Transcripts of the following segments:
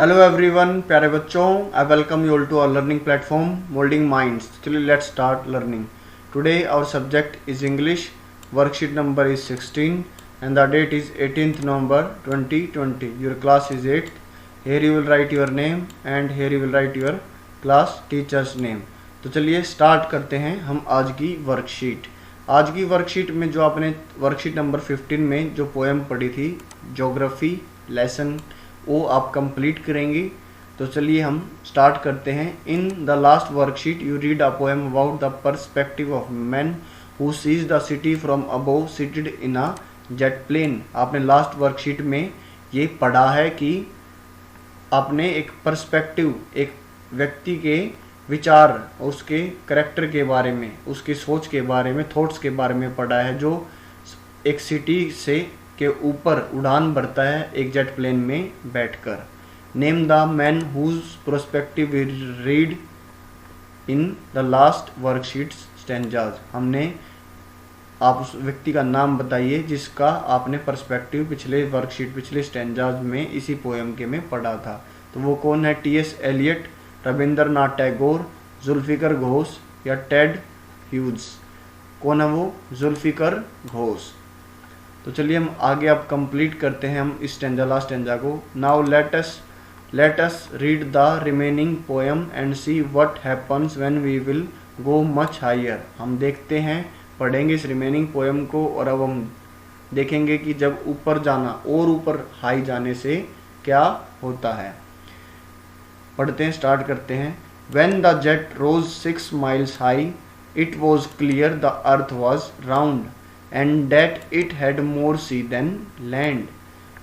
Hello everyone, प्यारे बच्चों, I welcome you all to our learning platform Moulding Minds. चलिए let's start learning. Today our subject is English. Worksheet number is 16 and the date is 18th November 2020. Your class is 8th. Here you will write your name and here you will write your class teacher's name. तो चलिए start करते हैं हम आज की worksheet. आज की worksheet में जो आपने वर्कशीट नंबर 15 में जो पोएम पढ़ी थी ज्योग्राफी लेसन, वो आप कंप्लीट करेंगी। तो चलिए हम स्टार्ट करते हैं। In the last worksheet you read a poem about the perspective of man who sees the city from above seated in a jet plane. आपने लास्ट वर्कशीट में ये पढ़ा है कि आपने एक पर्सपेक्टिव, एक व्यक्ति के विचार, उसके करेक्टर के बारे में, उसकी सोच के बारे में, थॉट्स के बारे में पढ़ा है, जो एक सिटी से के ऊपर उड़ान भरता है एक जेट प्लेन में बैठकर। Name the man whose perspective read in the last worksheet stanzas. हमने आप उस व्यक्ति का नाम बताइए जिसका आपने पर्सपेक्टिव पिछले वर्कशीट, पिछले स्टैंजाज में इसी पोएम के में पढ़ा था। तो वो कौन है? टी.एस. एलियट, रविंद्रनाथ टैगोर, जुल्फिकर घोष या टेड ह्यूज। कौन है वो? जुल्फिकर घोष। तो चलिए हम आगे अब कंप्लीट करते हैं हम इस स्टैंजा, लास्ट स्टैंजा को। Now let us read the remaining poem and see what happens when we will go much higher. हम देखते हैं, पढ़ेंगे इस रिमेनिंग पोएम को और अब हम देखेंगे कि जब ऊपर जाना और ऊपर हाई जाने से क्या होता है। पढ़ते हैं, स्टार्ट करते हैं। When the jet rose 6 miles high, it was clear the earth was round and that it had more sea than land.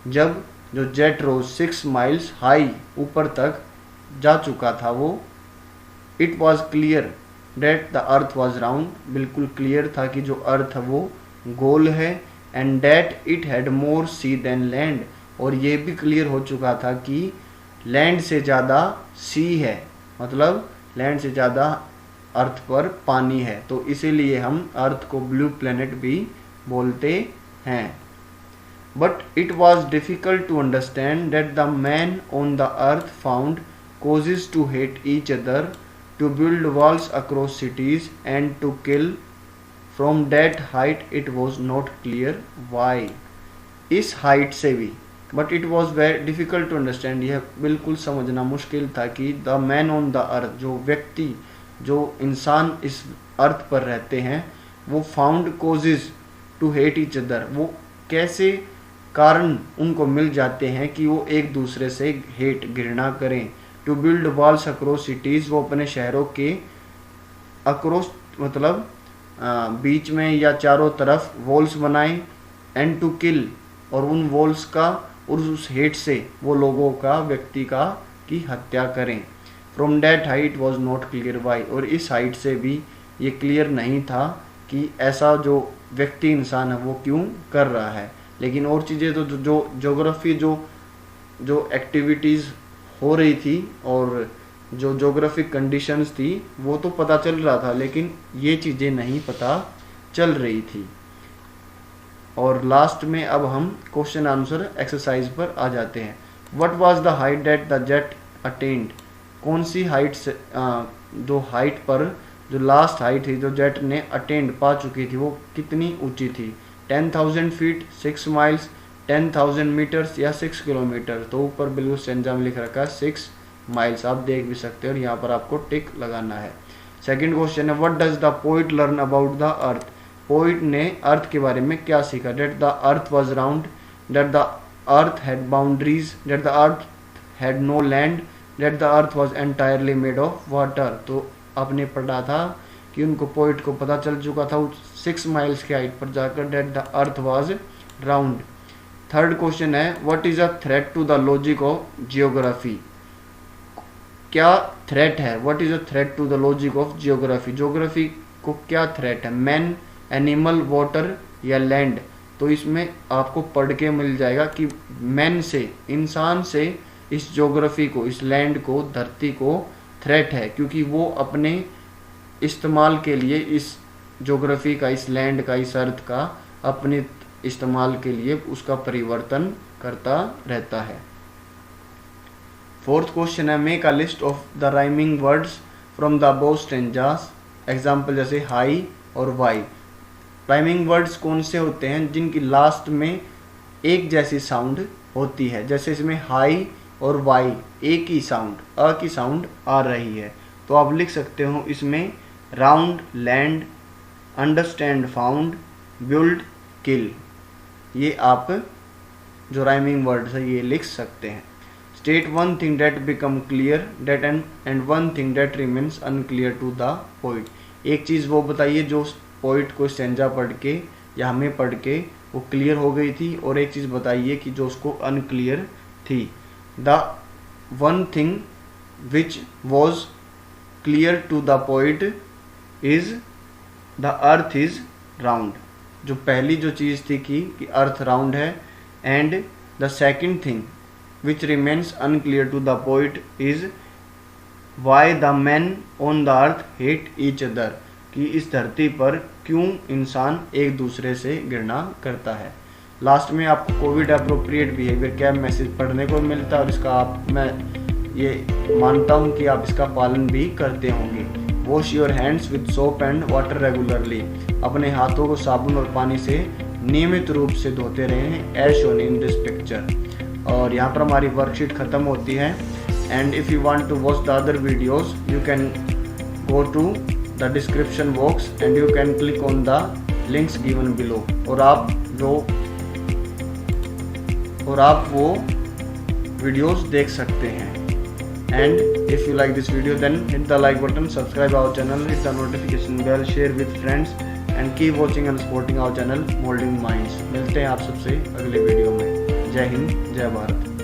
जब जो जेट रोज 6 माइल्स हाई ऊपर तक जा चुका था वो, it was clear that the earth was round, बिल्कुल clear था कि जो अर्थ है वो गोल है, and that it had more sea than land, और ये भी क्लियर हो चुका था कि लैंड से ज़्यादा सी है, मतलब लैंड से ज़्यादा अर्थ पर पानी है। तो इसीलिए हम अर्थ को ब्लू प्लेनेट भी बोलते हैं। But it was difficult to understand that the man on the earth found causes to hate each other, to build walls across cities and to kill. From that height it was not clear why. इस height से भी, but it was very difficult to understand, यह बिल्कुल समझना मुश्किल था कि the man on the earth, जो व्यक्ति, जो इंसान इस अर्थ पर रहते हैं, वो found causes to hate each other, वो कैसे कारण उनको मिल जाते हैं कि वो एक दूसरे से हेट, घृणा करें। To build walls across cities, वो अपने शहरों के अक्रॉस मतलब बीच में या चारों तरफ वॉल्स बनाएं। एंड टू किल, और उन वॉल्स का और उस हेट से वो लोगों का, व्यक्ति का की हत्या करें। From that height was not clear why, और इस हाइट से भी ये क्लियर नहीं था कि ऐसा जो व्यक्ति, इंसान है, वो क्यों कर रहा है। लेकिन और चीज़ें तो जो ज्योग्राफी, जो एक्टिविटीज़ हो रही थी और जो ज्योग्राफिक कंडीशंस थी वो तो पता चल रहा था, लेकिन ये चीज़ें नहीं पता चल रही थी। और लास्ट में अब हम क्वेश्चन आंसर एक्सरसाइज पर आ जाते हैं। What was the height that the jet attend. कौन सी हाइट से जो हाइट पर, जो लास्ट हाइट थी जो जेट ने अटेंड, पा चुकी थी, वो कितनी ऊंची थी? 10,000 फीट, 6 माइल्स, 10,000 मीटर्स या 6 किलोमीटर। तो ऊपर बिल्कुल स्टैंजा में लिख रखा है 6 माइल्स, आप देख भी सकते हो, और यहाँ पर आपको टिक लगाना है। सेकंड क्वेश्चन है, what does the poet learn about the earth. Poet ने अर्थ के बारे में क्या सीखा? That the earth was round, that the earth had boundaries, that the earth had no land, that the earth was entirely made of water. तो आपने पढ़ा था कि उनको, पोइट को पता चल चुका था 6 माइल्स की हाइट पर जाकर, that the earth was round. Third question है, what is a threat to the logic of geography. क्या थ्रेट है? What is a threat to the logic of geography. Geography को क्या थ्रेट है? मैन, एनिमल, वाटर या land. तो इसमें आपको पढ़ के मिल जाएगा कि मैन से, इंसान से इस ज्योग्राफी को, इस लैंड को, धरती को थ्रेट है, क्योंकि वो अपने इस्तेमाल के लिए इस ज्योग्राफी का, इस लैंड का, इस अर्थ का अपने इस्तेमाल के लिए उसका परिवर्तन करता रहता है। फोर्थ क्वेश्चन है make a list of the rhyming words from the above stanzas. Example जैसे हाई और वाई। राइमिंग वर्ड्स कौन से होते हैं जिनकी लास्ट में एक जैसी साउंड होती है, जैसे इसमें हाई और वाई एक ही साउंड, अ की साउंड आ रही है, तो आप लिख सकते हो इसमें round, land, understand, found, build, kill. ये आप जो राइमिंग वर्ड्स है ये लिख सकते हैं। State one thing that become clear that and one thing that remains unclear to the poet. एक चीज़ वो बताइए जो पोइट को स्टेंजा पढ़ के या हमें पढ़ के वो क्लियर हो गई थी, और एक चीज़ बताइए कि जो उसको अनक्लियर थी। The one thing which was clear to the poet is the earth is round. जो पहली जो चीज़ थी कि अर्थ राउंड है। And the second thing which remains unclear to the poet is why the man on the earth hate each other, कि इस धरती पर क्यों इंसान एक दूसरे से घृणा करता है। लास्ट में आपको कोविड अप्रोप्रिएट बिहेवियर क्या मैसेज पढ़ने को मिलता है, और इसका मैं ये मानता हूँ कि आप इसका पालन भी करते होंगे। Wash your hands with soap and water regularly. अपने हाथों को साबुन और पानी से नियमित रूप से धोते रहें, as shown in this picture. और यहाँ पर हमारी वर्कशीट ख़त्म होती है। And if you want to watch the other videos you can go to the description box and you can click on the links given below. और आप वो वीडियोस देख सकते हैं। And if you like this video, then hit the like button, subscribe our channel, hit the notification bell, share with friends and keep watching and supporting our channel Molding Minds। मिलते हैं आप सबसे अगले video में। जय हिंद, जय भारत।